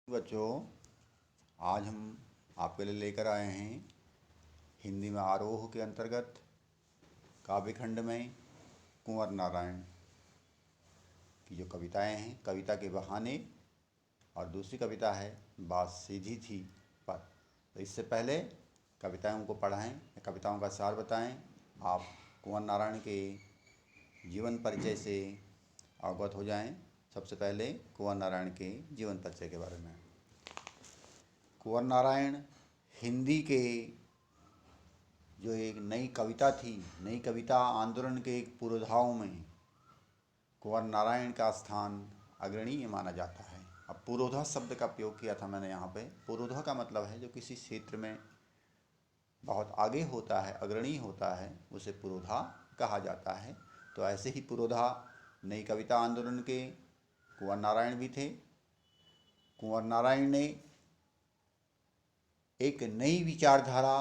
बच्चों, आज हम आपके लिए लेकर आए हैं हिंदी में आरोह के अंतर्गत काव्यखंड में कुंवर नारायण की जो कविताएं हैं, कविता के बहाने, और दूसरी कविता है बात सीधी थी पर। तो इससे पहले कविताओं को पढ़ाएं, कविताओं का सार बताएं, आप कुंवर नारायण के जीवन परिचय से अवगत हो जाएं। सबसे पहले कुंवर नारायण के जीवन परिचय के बारे में। कुंवर नारायण हिंदी के जो एक नई कविता थी, नई कविता आंदोलन के एक पुरोधाओं में कुंवर नारायण का स्थान अग्रणीय माना जाता है। अब पुरोधा शब्द का प्रयोग किया था मैंने यहाँ पे। पुरोधा का मतलब है जो किसी क्षेत्र में बहुत आगे होता है, अग्रणी होता है, उसे पुरोधा कहा जाता है। तो ऐसे ही पुरोधा नई कविता आंदोलन के कुंवर नारायण भी थे। कुंवर नारायण ने एक नई विचारधारा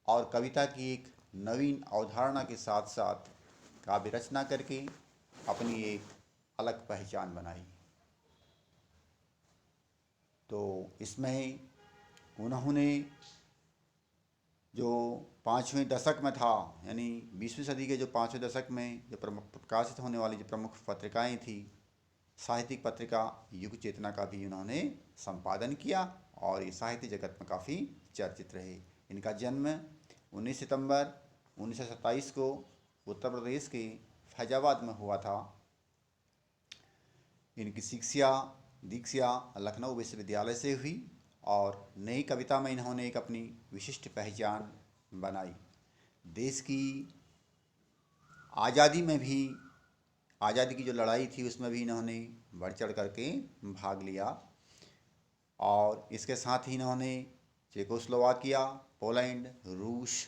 और कविता की एक नवीन अवधारणा के साथ साथ काव्य रचना करके अपनी एक अलग पहचान बनाई। तो इसमें उन्होंने जो 5वें दशक में था, यानी 20वीं सदी के जो 5वें दशक में जो प्रकाशित होने वाली जो प्रमुख पत्रिकाएं थी, साहित्यिक पत्रिका युग चेतना का भी उन्होंने संपादन किया और ये साहित्य जगत में काफ़ी चर्चित रहे। इनका जन्म 19 सितंबर 1927 को उत्तर प्रदेश के फैजाबाद में हुआ था। इनकी दीक्षा लखनऊ विश्वविद्यालय से हुई और नई कविता में इन्होंने एक अपनी विशिष्ट पहचान बनाई। देश की आज़ादी में भी, आज़ादी की जो लड़ाई थी उसमें भी इन्होंने बढ़ चढ़ करके भाग लिया और इसके साथ ही इन्होंने चेकोस्लोवाकिया, पोलैंड, रूस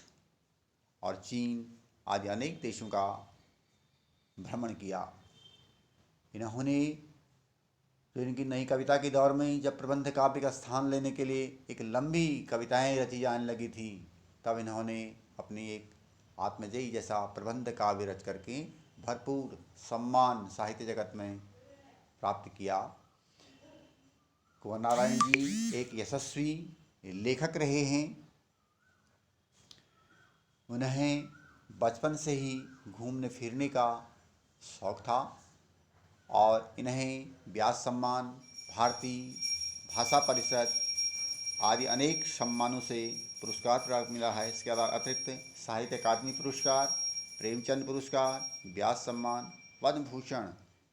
और चीन आदि अनेक देशों का भ्रमण किया। इन्होंने जो इनकी नई कविता के दौर में जब प्रबंध काव्य का स्थान लेने के लिए एक लंबी कविताएं रची जाने लगी थी, तब इन्होंने अपनी एक आत्मजयी जैसा प्रबंध काव्य रच करके भरपूर सम्मान साहित्य जगत में प्राप्त किया। कुंवर नारायण जी एक यशस्वी लेखक रहे हैं। उन्हें बचपन से ही घूमने फिरने का शौक़ था और इन्हें व्यास सम्मान, भारतीय भाषा परिषद आदि अनेक सम्मानों से पुरस्कार प्राप्त मिला है। इसके अतिरिक्त साहित्य अकादमी पुरस्कार, प्रेमचंद पुरस्कार, व्यास सम्मान, पद्म भूषण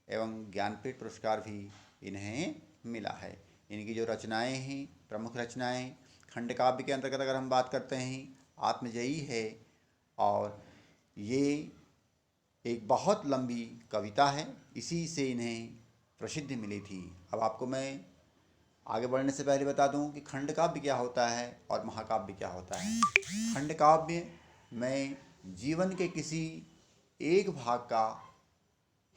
एवं ज्ञानपीठ पुरस्कार भी इन्हें मिला है। इनकी जो रचनाएं हैं, प्रमुख रचनाएं, खंड काव्य के अंतर्गत अगर हम बात करते हैं, आत्मजयी है और ये एक बहुत लंबी कविता है, इसी से इन्हें प्रसिद्धि मिली थी। अब आपको मैं आगे बढ़ने से पहले बता दूं कि खंड काव्य क्या होता है और महाकाव्य क्या होता है। खंड काव्य में जीवन के किसी एक भाग का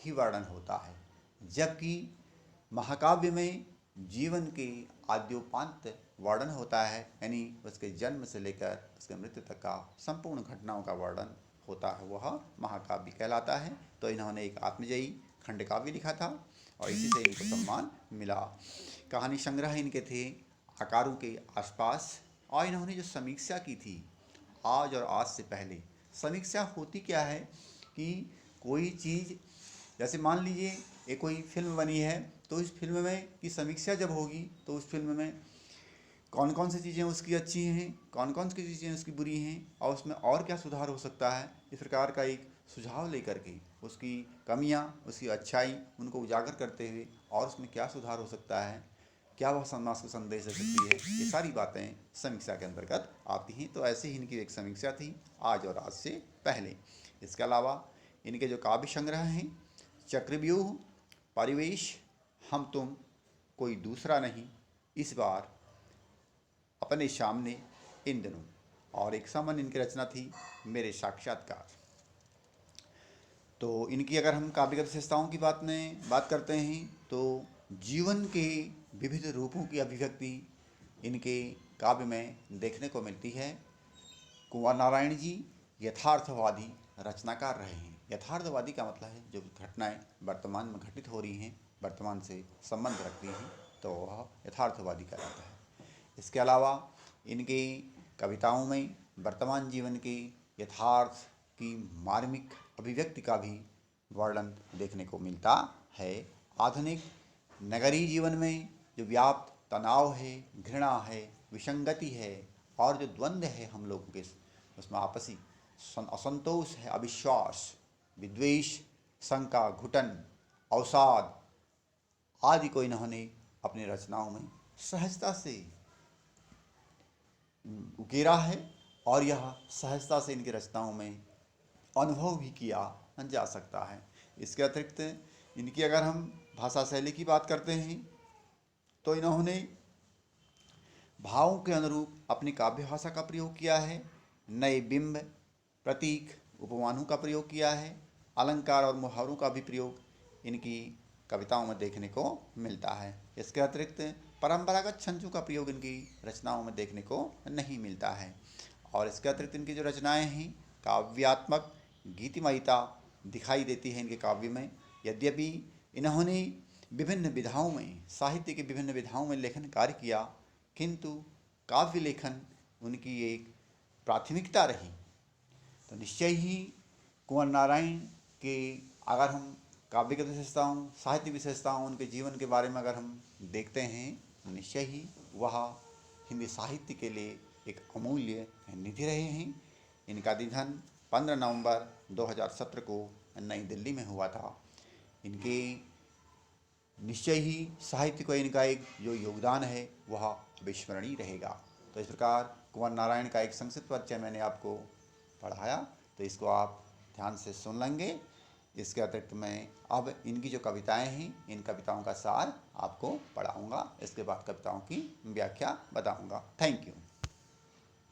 ही वर्णन होता है, जबकि महाकाव्य में जीवन के आद्योपांत वर्णन होता है, यानी उसके जन्म से लेकर उसके मृत्यु तक का संपूर्ण घटनाओं का वर्णन होता है, वह महाकाव्य कहलाता है। तो इन्होंने एक आत्मजयी खंड काव्य लिखा था और इसी से इनको सम्मान मिला। कहानी संग्रह इनके थे आकारों के आसपास, और इन्होंने जो समीक्षा की थी आज और आज से पहले। समीक्षा होती क्या है कि कोई चीज़, जैसे मान लीजिए एक कोई फिल्म बनी है, तो इस फिल्म में की समीक्षा जब होगी तो उस फिल्म में कौन कौन सी चीज़ें उसकी अच्छी हैं, कौन कौन सी चीज़ें उसकी बुरी हैं और उसमें और क्या सुधार हो सकता है, इस प्रकार का एक सुझाव लेकर के उसकी कमियां, उसकी अच्छाई, उनको उजागर करते हुए और उसमें क्या सुधार हो सकता है, क्या वह समाज को संदेश दे सकती है, ये सारी बातें समीक्षा के अंतर्गत आती हैं। तो ऐसे ही इनकी एक समीक्षा थी आज और आज से पहले। इसके अलावा इनके जो काव्य संग्रह हैं, चक्रव्यूह, परिवेश, हम तुम, कोई दूसरा नहीं, इस बार, अपने सामने, इन दिनों, और एक सामान्य इनकी रचना थी मेरे साक्षात्कार। तो इनकी अगर हम काव्यगत विशेषताओं की बात करते हैं तो जीवन के विविध रूपों की अभिव्यक्ति इनके काव्य में देखने को मिलती है। कुंवर नारायण जी यथार्थवादी रचनाकार रहे हैं। यथार्थवादी का मतलब है जो घटनाएं वर्तमान में घटित हो रही हैं, वर्तमान से संबंध रखती हैं, तो वह यथार्थवादी कहलाता है। इसके अलावा इनकी कविताओं में वर्तमान जीवन के यथार्थ की मार्मिक अभिव्यक्ति का भी वर्णन देखने को मिलता है। आधुनिक नगरीय जीवन में जो व्याप्त तनाव है, घृणा है, विसंगति है और जो द्वंद्व है हम लोगों के उसमें आपसी असंतोष है, अविश्वास, विद्वेष, शंका, घुटन, अवसाद आदि को इन्होंने अपनी रचनाओं में सहजता से उकेरा है और यह सहजता से इनकी रचनाओं में अनुभव भी किया जा सकता है। इसके अतिरिक्त इनकी अगर हम भाषा शैली की बात करते हैं तो इन्होंने भावों के अनुरूप अपनी काव्य भाषा का प्रयोग किया है, नए बिंब, प्रतीक, उपमानों का प्रयोग किया है, अलंकार और मुहावरों का भी प्रयोग इनकी कविताओं में देखने को मिलता है। इसके अतिरिक्त परंपरागत छंदों का प्रयोग इनकी रचनाओं में देखने को नहीं मिलता है। और इसके अतिरिक्त इनकी जो रचनाएं हैं काव्यात्मक गीतिमयता दिखाई देती है इनके काव्य में। यद्यपि इन्होंने विभिन्न विधाओं में, साहित्य की विभिन्न विधाओं में लेखन कार्य किया, किंतु काव्य लेखन उनकी एक प्राथमिकता रही। तो निश्चय ही कुंवर नारायण के अगर हम काव्य की विशेषताओं, साहित्य विशेषताओं, उनके जीवन के बारे में अगर हम देखते हैं तो निश्चय ही वह हिंदी साहित्य के लिए एक अमूल्य निधि रहे हैं। इनका निधन 15 नवंबर 2017 को नई दिल्ली में हुआ था। इनके निश्चय ही साहित्य को इनका एक जो योगदान है वह अविस्मरणीय रहेगा। तो इस प्रकार कुंवर नारायण का एक संक्षिप्त परिचय मैंने आपको पढ़ाया, तो इसको आप ध्यान से सुन लेंगे। इसके अतिरिक्त मैं अब इनकी जो कविताएं हैं इन कविताओं का सार आपको पढ़ाऊंगा, इसके बाद कविताओं की व्याख्या बताऊंगा। Thank you.